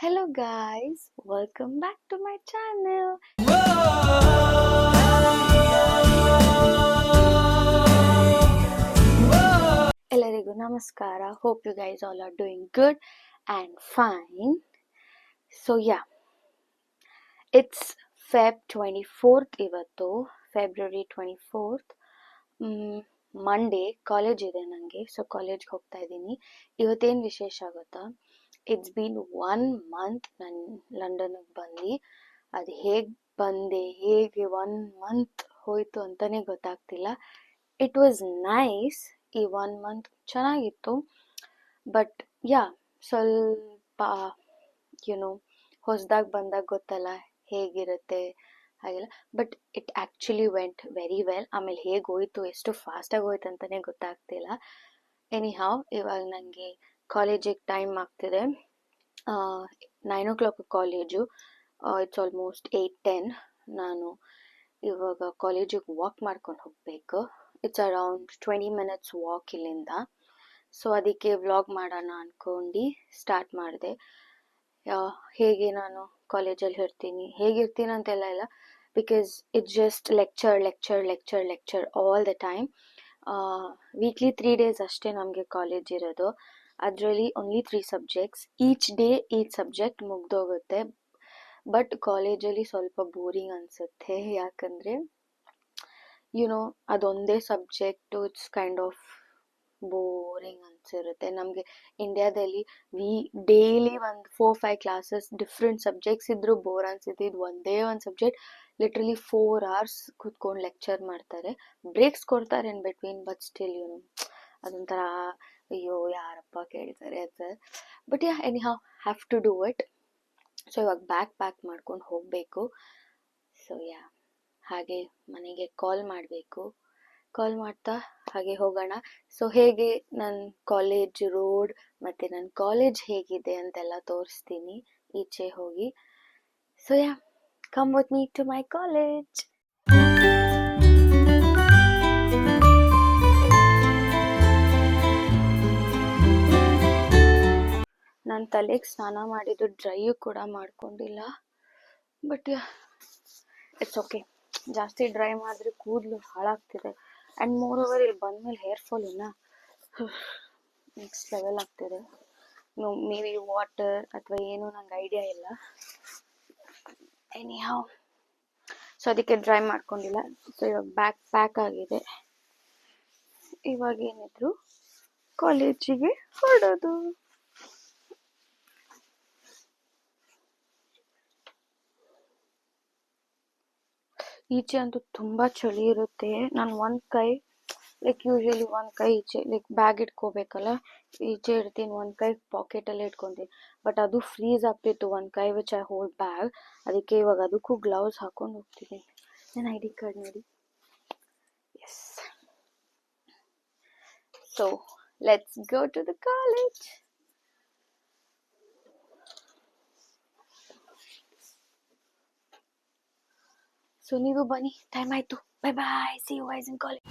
Hello guys, welcome back to my channel. ಎಲ್ಲರಿಗೂ ನಮಸ್ಕಾರ. Hope you guys all are doing good and fine. So yeah, it's Feb 24th ಇವತ್ತು, February 24th. Monday college ಇದೆ ನನಗೆ, so ಕಾಲೇಜ್ಗೆ ಹೋಗ್ತಾ ಇದ್ದೀನಿ. ಇವತ್ತೇನು ವಿಶೇಷ ಆಗುತ್ತಾ, ಇಟ್ಸ್ ಬೀನ್ 1 month ನಾನು ಲಂಡನ್ಗೆ ಬಂದು. ಅದು ಹೇಗೆ ಬಂದೆ, ಹೇಗೆ 1 month ಹೋಯಿತು ಅಂತಲೇ ಗೊತ್ತಾಗ್ತಿಲ್ಲ. It was nice. ಈ 1 month ಚೆನ್ನಾಗಿತ್ತು. ಬಟ್ ಯಾ, ಸ್ವಲ್ಪ ಹೊಸದಾಗಿ ಬಂದಾಗ ಗೊತ್ತಲ್ಲ ಹೇಗಿರುತ್ತೆ ಹಾಗೆಲ್ಲ. But it actually vent very well. ಆಮೇಲೆ ಹೇಗೆ ಹೋಯ್ತು, ಎಷ್ಟು ಫಾಸ್ಟಾಗಿ ಹೋಯ್ತು ಅಂತಲೇ ಗೊತ್ತಾಗ್ತಿಲ್ಲ. ಎನಿ ಹಾವ್, ಇವಾಗ ನನಗೆ ಕಾಲೇಜಿಗೆ ಟೈಮ್ ಆಗ್ತಿದೆ. 9 o'clock ಕಾಲೇಜು. It's almost 8:10. ನಾನು ಇವಾಗ ಕಾಲೇಜಿಗೆ ವಾಕ್ ಮಾಡ್ಕೊಂಡು ಹೋಗಬೇಕು. ಇಟ್ಸ್ ಅರೌಂಡ್ 20 minutes ವಾಕ್ ಇಲ್ಲಿಂದ. ಸೊ ಅದಕ್ಕೆ ವ್ಲಾಗ್ ಮಾಡೋಣ ಅಂದ್ಕೊಂಡು ಸ್ಟಾರ್ಟ್ ಮಾಡಿದೆ. ಹೇಗೆ ನಾನು ಕಾಲೇಜಲ್ಲಿ ಹೇಗಿರ್ತೀನಿ ಅಂತೆಲ್ಲ ಇಲ್ಲ, because it's just lecture all the time. Weekly 3 days ಅಷ್ಟೇ ನಮಗೆ ಕಾಲೇಜ್ ಇರೋದು. ಅದರಲ್ಲಿ only 3 subjects. Each day each subject ಮುಗ್ದೋಗುತ್ತೆ. ಬಟ್ ಕಾಲೇಜಲ್ಲಿ ಸ್ವಲ್ಪ ಬೋರಿಂಗ್ ಅನಿಸುತ್ತೆ, ಯಾಕಂದರೆ ಅದೊಂದೇ subject. It's kind of boring ಅನಿಸಿರುತ್ತೆ. ನಮಗೆ ಇಂಡಿಯಾದಲ್ಲಿ ಡೈಲಿ ಒಂದು 4-5 classes ಡಿಫ್ರೆಂಟ್ ಸಬ್ಜೆಕ್ಟ್ಸ್ ಇದ್ದರೂ ಬೋರ್ ಅನಿಸುತ್ತೆ. ಇದು ಒಂದೇ ಒಂದು ಸಬ್ಜೆಕ್ಟ್ ಲಿಟ್ರಲಿ 4 hours ಕೂತ್ಕೊಂಡು ಲೆಕ್ಚರ್ ಮಾಡ್ತಾರೆ. ಬ್ರೇಕ್ಸ್ ಕೊಡ್ತಾರೆ ಇನ್ ಬಿಟ್ವೀನ್, ಬಟ್ ಸ್ಟಿಲ್ ಅದೊಂಥರ ಅಯ್ಯೋ ಯಾರಪ್ಪ ಕೇಳ್ತಾರೆ ಅಂತ. But yeah, any have to do it. So ಇವಾಗ ಬ್ಯಾಗ್ ಪ್ಯಾಕ್ ಮಾಡ್ಕೊಂಡು ಹೋಗಬೇಕು. ಸೊ ಯಾ, ಹಾಗೆ ಮನೆಗೆ ಕಾಲ್ ಮಾಡಬೇಕು. ಕಾಲ್ ಮಾಡ್ತಾ ಹಾಗೆ ಹೋಗೋಣ. ಸೊ ಹೇಗೆ ನನ್ನ ಕಾಲೇಜ್ ರೋಡ್ ಮತ್ತು ನನ್ನ ಕಾಲೇಜ್ ಹೇಗಿದೆ ಅಂತೆಲ್ಲ ತೋರಿಸ್ತೀನಿ ಈಚೆ ಹೋಗಿ. So yeah, come with me to my college. ನಾನು ತಲೆಗೆ ಸ್ನಾನ ಮಾಡಿದ್ದು ಡ್ರೈಯು ಕೂಡ ಮಾಡ್ಕೊಂಡಿಲ್ಲ. But it's okay. ಜಾಸ್ತಿ ಡ್ರೈ ಮಾಡಿದ್ರೆ ಕೂದಲು ಹಾಳಾಗ್ತಿದೆ. ಆ್ಯಂಡ್ ಮೋರ್ ಓವರ್ ಇಲ್ಲಿ ಬಂದಮೇಲೆ ಹೇರ್ ಫಾಲ್ ನೆಕ್ಸ್ಟ್ ಲೆವೆಲ್ ಆಗ್ತಿದೆ. ಮೇ ಬಿ ವಾಟರ್ ಅಥವಾ ಏನು ನಂಗೆ ಐಡಿಯಾ ಇಲ್ಲ. ಎನಿ ಹಾವ್, ಸೊ ಅದಕ್ಕೆ ಡ್ರೈ ಮಾಡ್ಕೊಂಡಿಲ್ಲ. ಸೊ ಇವಾಗ ಬ್ಯಾಗ್ ಪ್ಯಾಕ್ ಆಗಿದೆ. ಇವಾಗ ಏನಿದ್ರು ಕಾಲೇಜಿಗೆ ಹೊರಡೋದು. ಈಚೆ ಅಂತೂ ತುಂಬ ಚಳಿ ಇರುತ್ತೆ. ನಾನು ಒಂದು ಕೈ ಯೂಶಲಿ ಒಂದು ಕೈ ಈಚೆ ಬ್ಯಾಗ್ ಇಟ್ಕೋಬೇಕಲ್ಲ, ಈಚೆ ಇಡ್ತೀನಿ, ಒಂದು ಕೈ ಪಾಕೆಟಲ್ಲೇ ಇಟ್ಕೊತೀನಿ. ಬಟ್ ಅದು ಫ್ರೀಸ್ ಆಗ್ತಿತ್ತು ಒಂದು ಕೈ ವಿಚ್ ಐ ಹೋಲ್ಡ್ ಬ್ಯಾಗ್. ಅದಕ್ಕೆ ಇವಾಗ ಅದಕ್ಕೂ ಗ್ಲೌಸ್ ಹಾಕೊಂಡು ಹೋಗ್ತಿದ್ದೀನಿ. ನನ್ನ ID ಕಾರ್ಡ್ ನೋಡಿ. Yes. So let's go to the college. So ನೀವು ಬನ್ನಿ, ಟೈಮ್ ಆಯಿತು. Bye bye, see you guys in college.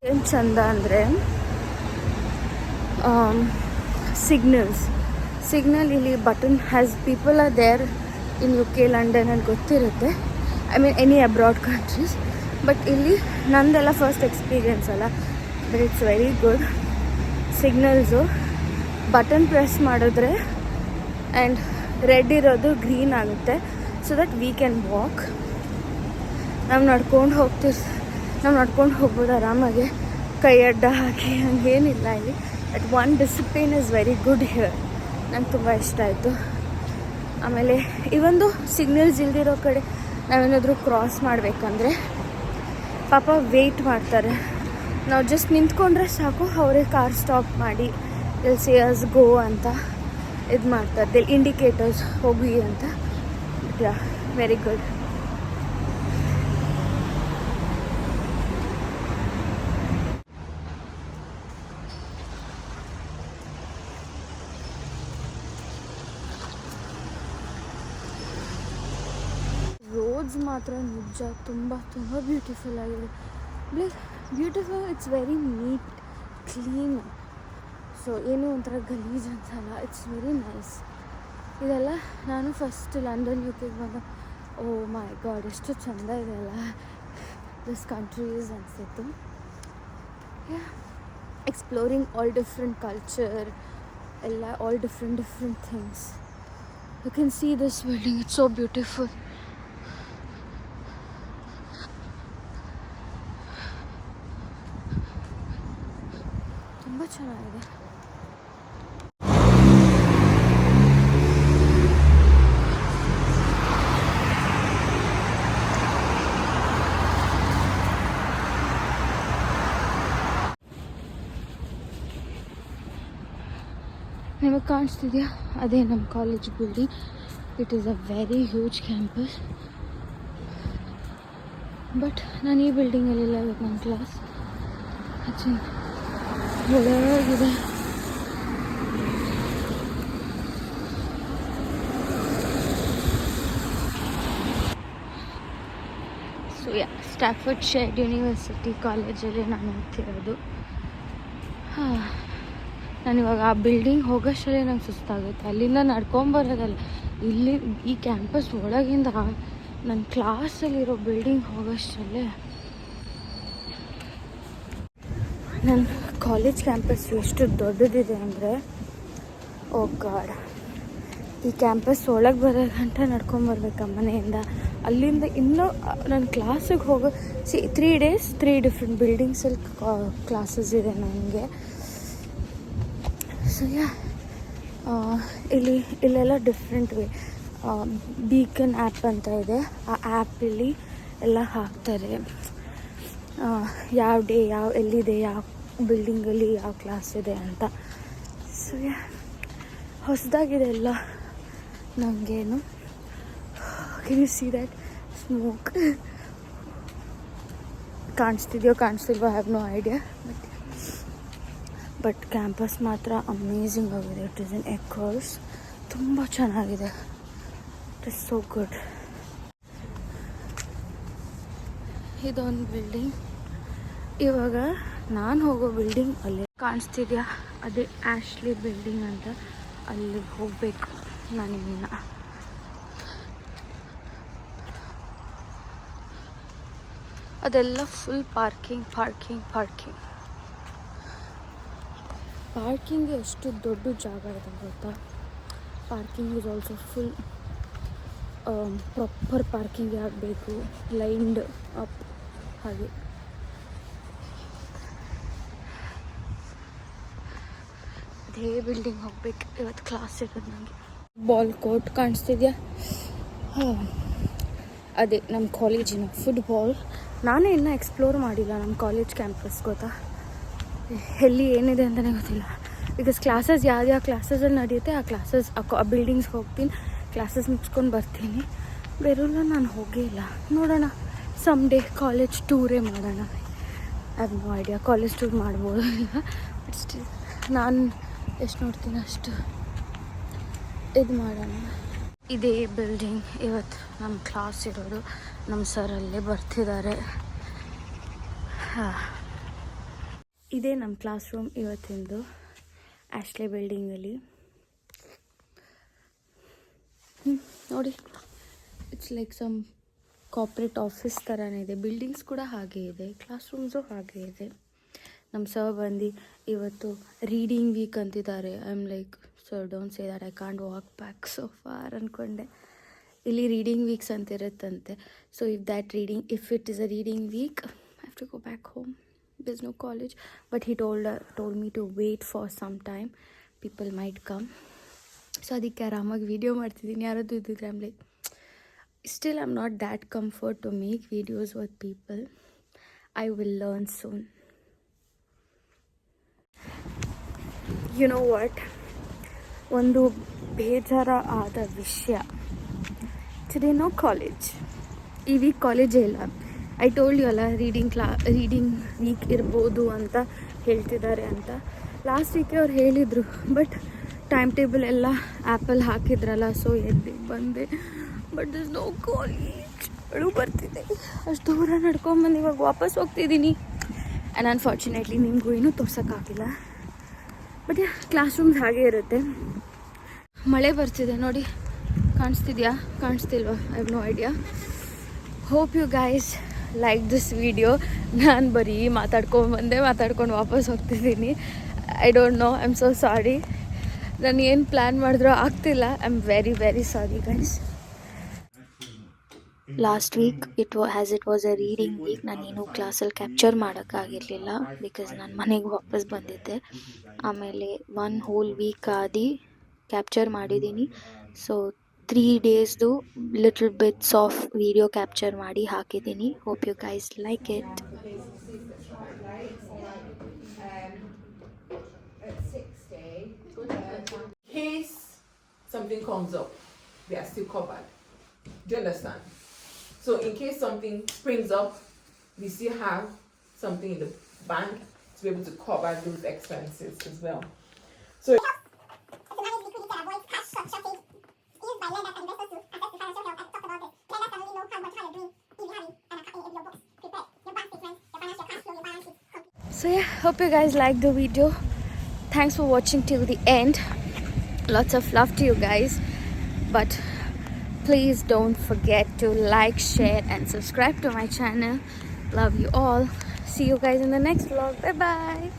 ಏನು ಚಂದ ಅಂದರೆ ಸಿಗ್ನಲ್ ಇಲ್ಲಿ button has people are there in UK, London ಅಂತ ಗೊತ್ತಿರುತ್ತೆ. I mean any abroad countries. But ಇಲ್ಲಿ ನಂದೆಲ್ಲ ಫಸ್ಟ್ ಎಕ್ಸ್ಪೀರಿಯನ್ಸ್ ಅಲ್ಲ, but it's very good. Signals button press ಮಾಡಿದ್ರೆ ಆ್ಯಂಡ್ ರೆಡ್ ಇರೋದು ಗ್ರೀನ್ ಆಗುತ್ತೆ, so that we can walk. ನಾವು ನಡ್ಕೊಂಡು ಹೋಗ್ಬೋದು ಆರಾಮಾಗಿ, ಕೈ ಅಡ್ಡ ಹಾಕಿ ಹಂಗೇನಿಲ್ಲ ಇಲ್ಲಿ. But one discipline is very good here. ನಂಗೆ ತುಂಬ ಇಷ್ಟ ಆಯಿತು. ಆಮೇಲೆ ಇವೊಂದು ಸಿಗ್ನಲ್ಸ್ ಇಲ್ದಿರೋ ಕಡೆ ನಾವೇನಾದರೂ ಕ್ರಾಸ್ ಮಾಡಬೇಕಂದ್ರೆ ಪಾಪ ವೆಯ್ಟ್ ಮಾಡ್ತಾರೆ. ನಾವು ಜಸ್ಟ್ ನಿಂತ್ಕೊಂಡ್ರೆ ಸಾಕು, ಅವರೇ ಕಾರ್ ಸ್ಟಾಪ್ ಮಾಡಿ ವಿಲ್ ಸೇ ಅಸ್ ಗೋ ಅಂತ ಇದು ಮಾಡ್ತಾರೆ. ದೇ ಇಂಡಿಕೇಟರ್ಸ್ ಹೋಗಿ ಅಂತ. ಯಾ, ವೆರಿ ಗುಡ್. ಕಾಲೇಜ್ ಮಾತ್ರ ನಿಜ ತುಂಬ ತುಂಬ ಬ್ಯೂಟಿಫುಲ್ ಆಗಿದೆ. Beautiful, it's very neat, clean. So ಏನೂ ಒಂಥರ ಗಲೀಜ್ ಅನ್ಸಲ್ಲ. It's very nice. ಇದೆಲ್ಲ ನಾನು ಫಸ್ಟ್ ಲಂಡನ್ UK ಬಂದ ಓ ಮೈ ಗಾಡ್ ಎಷ್ಟು ಚೆಂದ ಇದೆಯಲ್ಲ ದಿಸ್ ಕಂಟ್ರೀಸ್ ಅನಿಸಿತ್ತು. ಎಕ್ಸ್ಪ್ಲೋರಿಂಗ್ ಆಲ್ ಡಿಫ್ರೆಂಟ್ ಕಲ್ಚರ್ ಎಲ್ಲ, all different things. You can see this building, it's so beautiful. ತುಂಬ ಚೆನ್ನಾಗಿದೆ. ನಿಮಗೆ ಕಾಣಿಸ್ತಿದೆಯಾ, ಅದೇ ನಮ್ಮ college building. It is a very huge campus. But ನಾನು ಈ ಬಿಲ್ಡಿಂಗಲ್ಲಿಲ್ಲ, ಇವತ್ತು ನನ್ನ ಕ್ಲಾಸ್ ಒಳಗಿದೆ. ಸೊ ಸ್ಟ್ಯಾಫರ್ಡ್ ಶೈರ್ ಯೂನಿವರ್ಸಿಟಿ ಕಾಲೇಜಲ್ಲಿ ನಾನು ಓದ್ತಿರೋದು. ನಾನಿವಾಗ ಆ ಬಿಲ್ಡಿಂಗ್ ಹೋಗೋಷ್ಟರಲ್ಲೇ ನಂಗೆ ಸುಸ್ತಾಗುತ್ತೆ. ಅಲ್ಲಿಂದ ನಡ್ಕೊಂಬರೋದಲ್ಲ, ಇಲ್ಲಿ ಈ ಕ್ಯಾಂಪಸ್ ಒಳಗಿಂದ ನನ್ನ ಕ್ಲಾಸಲ್ಲಿರೋ ಬಿಲ್ಡಿಂಗ್ ಹೋಗೋಷ್ಟರಲ್ಲೇ. ನನ್ನ ಕಾಲೇಜ್ ಕ್ಯಾಂಪಸ್ ಎಷ್ಟು ದೊಡ್ಡದಿದೆ ಅಂದರೆ, ಓ ಗಾಡ್, ಈ ಕ್ಯಾಂಪಸ್ ಒಳಗೆ ಬರೋ ಗಂಟ ನಡ್ಕೊಂಬರ್ಬೇಕು ಮನೆಯಿಂದ. ಅಲ್ಲಿಂದ ಇನ್ನೂ ನನ್ನ ಕ್ಲಾಸಿಗೆ ಹೋಗೋ 3 days 3 ಡಿಫ್ರೆಂಟ್ ಬಿಲ್ಡಿಂಗ್ಸಲ್ಲಿ ಕ್ಲಾಸಸ್ ಇದೆ ನನಗೆ. ಸೊ ಇಲ್ಲೆಲ್ಲ ಡಿಫ್ರೆಂಟ್ ವೇ. ಬೀಕನ್ ಆ್ಯಪ್ ಅಂತ ಇದೆ, ಆ ಆ್ಯಪಲ್ಲಿ ಎಲ್ಲ ಹಾಕ್ತಾರೆ ಯಾವ ಡೇ ಎಲ್ಲಿದೆ, ಯಾವ ಬಿಲ್ಡಿಂಗಲ್ಲಿ ಯಾವ ಕ್ಲಾಸ್ ಇದೆ ಅಂತ. ಸೊ ಹೊಸದಾಗಿದೆ ಎಲ್ಲ ನನಗೇನು. Can you see that smoke? ಕಾಣಿಸ್ತಿಲ್ವೋ I have no idea. But campus ಮಾತ್ರ ಅಮೇಝಿಂಗ್ ಆಗಿದೆ. ಇಟ್ ಈಸ್ ಇನ್ ಎಕೋರ್ಸ್, ತುಂಬ ಚೆನ್ನಾಗಿದೆ. It is so good. ಇದೊಂದು ಬಿಲ್ಡಿಂಗ್. ಇವಾಗ ನಾನು ಹೋಗೋ ಬಿಲ್ಡಿಂಗ್ ಅಲ್ಲಿ ಕಾಣಿಸ್ತಿದ್ಯಾ, ಅದೇ ಆಶ್ಲಿ ಬಿಲ್ಡಿಂಗ್ ಅಂತ. ಅಲ್ಲಿಗೆ ಹೋಗಬೇಕು ನಾನಿನ್ನ. ಅದೆಲ್ಲ ಫುಲ್ ಪಾರ್ಕಿಂಗ್ಗೆ ಎಷ್ಟು ದೊಡ್ಡ ಜಾಗ ಇದೆ ಗೊತ್ತಾ. Parking is also full proper parking ಆಗಬೇಕು, ಲೈನ್ಡ್ ಅಪ್ ಹಾಗೆ. ಅದೇ ಬಿಲ್ಡಿಂಗ್ ಹೋಗ್ಬೇಕು. ಇವತ್ತು ಕ್ಲಾಸ್ ಇರೋದು ನನಗೆ. ಬಾಲ್ ಕೋರ್ಟ್ ಕಾಣಿಸ್ತಿದ್ಯಾ, ಅದೇ ನಮ್ಮ ಕಾಲೇಜಿನ ಫುಟ್ಬಾಲ್. ನಾನೇ ಇನ್ನೂ ಎಕ್ಸ್ಪ್ಲೋರ್ ಮಾಡಿಲ್ಲ ನಮ್ಮ ಕಾಲೇಜ್ ಕ್ಯಾಂಪಸ್, ಗೊತ್ತಾ. ಎಲ್ಲಿ ಏನಿದೆ ಅಂತಲೇ ಗೊತ್ತಿಲ್ಲ. ಬಿಕಾಸ್ ಕ್ಲಾಸಸ್ ಯಾವ್ಯಾವ ಕ್ಲಾಸಸಲ್ಲಿ ನಡೆಯುತ್ತೆ ಆ ಕ್ಲಾಸಸ್ ಆ ಬಿಲ್ಡಿಂಗ್ಸ್ಗೆ ಹೋಗ್ತೀನಿ, ಕ್ಲಾಸಸ್ ಮುಗಿಸ್ಕೊಂಡು ಬರ್ತೀನಿ. ಬೇರೆಲ್ಲ ನಾನು ಹೋಗೇ ಇಲ್ಲ. ನೋಡೋಣ ಸಮ್ ಡೇ ಕಾಲೇಜ್ ಟೂರೇ ಮಾಡೋಣ. I have no idea, college tour ಮಾಡ್ಬೋದು ಇಲ್ಲ. ಬಟ್ ಸ್ಟಿಲ್ ನಾನು ಎಷ್ಟು ನೋಡ್ತೀನಿ ಅಷ್ಟು ಇದು ಮಾಡೋಣ. ಇದೇ ಬಿಲ್ಡಿಂಗ್ ಇವತ್ತು ನಮ್ಮ ಕ್ಲಾಸ್ ಇರೋದು. ನಮ್ಮ ಸರ್ ಅಲ್ಲೇ ಬರ್ತಿದ್ದಾರೆ. ಇದೇ ನಮ್ಮ ಕ್ಲಾಸ್ ರೂಮ್ ಇವತ್ತಿಂದು, ಆಶ್ಲೆ ಬಿಲ್ಡಿಂಗಲ್ಲಿ. ನೋಡಿ, it's like some corporate office ಥರನೇ ಇದೆ. ಬಿಲ್ಡಿಂಗ್ಸ್ ಕೂಡ ಹಾಗೆ ಇದೆ, ಕ್ಲಾಸ್ ರೂಮ್ಸು ಹಾಗೆ ಇದೆ. ನಮ್ಮ ಸರ್ ಬಂದು ಇವತ್ತು ರೀಡಿಂಗ್ ವೀಕ್ ಅಂತಿದ್ದಾರೆ. I am like, sir don't say that, I can't walk back so far ಅಂದ್ಕೊಂಡೆ. ಇಲ್ಲಿ ರೀಡಿಂಗ್ ವೀಕ್ಸ್ ಅಂತ ಇರುತ್ತಂತೆ. So if it is a reading week, I have to go back home. There's no college, but he told me to wait for some time. People might come. So ಅದಕ್ಕೆ ಆರಾಮಾಗಿ video ಮಾಡ್ತಿದ್ದೀನಿ. ಯಾರಾದರೂ ಇದ್ದಿದ್ರೆ I'm like, still I'm not that comfort to make videos with people. I will learn soon. You know what? ಒಂದು ಬೇಜಾರ ಆದ ವಿಷಯ. Today no college. ಈ ವೀಕ್ ಕಾಲೇಜೇ ಇಲ್ಲ. ಐ ಟೋಲ್ಡ್ ಯು ಅಲ್ಲ, ರೀಡಿಂಗ್ ವೀಕ್ ಇರ್ಬೋದು ಅಂತ ಹೇಳ್ತಿದ್ದಾರೆ ಅಂತ. ಲಾಸ್ಟ್ ವೀಕೆ ಅವ್ರು ಹೇಳಿದರು, ಬಟ್ ಟೈಮ್ ಟೇಬಲ್ ಎಲ್ಲ ಆ್ಯಪಲ್ಲಿ ಹಾಕಿದ್ರಲ್ಲ, ಸೊ ಎದ್ದು ಬಂದೆ. But this no college. ಅಳು ಬರ್ತಿದೆ. ಅಷ್ಟು ದೂರ ನಡ್ಕೊಂಬಂದು ಇವಾಗ ವಾಪಸ್ ಹೋಗ್ತಿದ್ದೀನಿ. ಆ್ಯಂಡ್ ಅನ್ಫಾರ್ಚುನೇಟ್ಲಿ ನಿಮಗೂ ಏನೂ ತೋರ್ಸೋಕ್ಕಾಗಿಲ್ಲ. ಬಟ್ ಕ್ಲಾಸ್ ರೂಮ್ಸ್ ಹಾಗೇ ಇರುತ್ತೆ. ಮಳೆ ಬರ್ತಿದೆ ನೋಡಿ, ಕಾಣಿಸ್ತಿದ್ಯಾ ಕಾಣಿಸ್ತಿಲ್ವಾ? I have no idea. Hope you guys like this video. ನಾನು ಬರೀ ಮಾತಾಡ್ಕೊಂಡು ವಾಪಸ್ ಹೋಗ್ತಿದ್ದೀನಿ. I don't know, I am so sorry. ನಾನು ಏನು ಪ್ಲ್ಯಾನ್ ಮಾಡಿದ್ರೂ ಆಗ್ತಿಲ್ಲ. I am very very sorry guys. Last week it was a reading week. ನಾನೇನು ಕ್ಲಾಸಲ್ಲಿ ಕ್ಯಾಪ್ಚರ್ ಮಾಡೋಕ್ಕಾಗಿರಲಿಲ್ಲ ಬಿಕಾಸ್ ನಾನು ಮನೆಗೆ ವಾಪಸ್ ಬಂದಿದ್ದೆ. ಆಮೇಲೆ 1 whole ವೀಕ್ ಆದಿ ಕ್ಯಾಪ್ಚರ್ ಮಾಡಿದ್ದೀನಿ. ಸೊ 3 ಡೇಸ್ದು little bits of video capture ಮಾಡಿ ಹಾಕಿದ್ದೀನಿ. Hope you guys like it. In case something comes up, they are still covered. Do you understand? So in case something springs up, we still have something in the bank to be able to cover those expenses as well. So So yeah, hope you guys liked the video. Thanks for watching till the end. Lots of love to you guys. But please don't forget to like, share and subscribe to my channel. Love you all. See you guys in the next vlog. Bye bye.